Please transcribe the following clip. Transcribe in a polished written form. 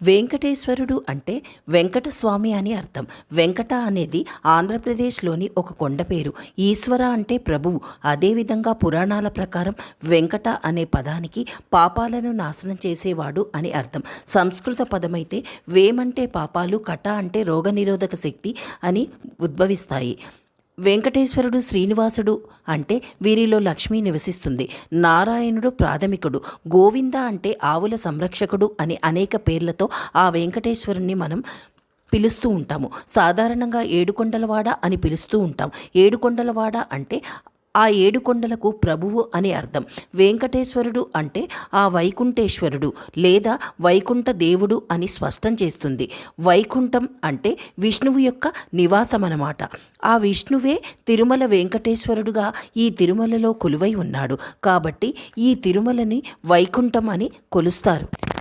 వెంకటేశ్వరుడు అంటే వెంకటస్వామి అని అర్థం. వెంకట అనేది ఆంధ్రప్రదేశ్లోని ఒక కొండ పేరు. ఈశ్వర అంటే ప్రభువు. అదేవిధంగా పురాణాల ప్రకారం వెంకట అనే పదానికి పాపాలను నాశనం చేసేవాడు అని అర్థం. సంస్కృత పదమైతే వేమంటే పాపాలు, కట అంటే రోగనిరోధక శక్తి అని ఉద్భవిస్తాయి. వెంకటేశ్వరుడు, శ్రీనివాసుడు అంటే వీరిలో లక్ష్మి నివసిస్తుంది. నారాయణుడు ప్రాథమికుడు. గోవింద అంటే ఆవుల సంరక్షకుడు అని అనేక పేర్లతో ఆ వెంకటేశ్వరుణ్ణి మనం పిలుస్తూ ఉంటాము. సాధారణంగా ఏడుకొండలవాడ అని పిలుస్తూ ఉంటాం. ఏడుకొండలవాడ అంటే ఆ ఏడుకొండలకు ప్రభువు అని అర్థం. వెంకటేశ్వరుడు అంటే ఆ వైకుంఠేశ్వరుడు లేదా వైకుంఠ దేవుడు అని స్పష్టం చేస్తుంది. వైకుంఠం అంటే విష్ణువు యొక్క నివాసం అన్నమాట. ఆ విష్ణువే తిరుమల వెంకటేశ్వరుడుగా ఈ తిరుమలలో కొలువై ఉన్నాడు. కాబట్టి ఈ తిరుమలని వైకుంఠం అని కొలుస్తారు.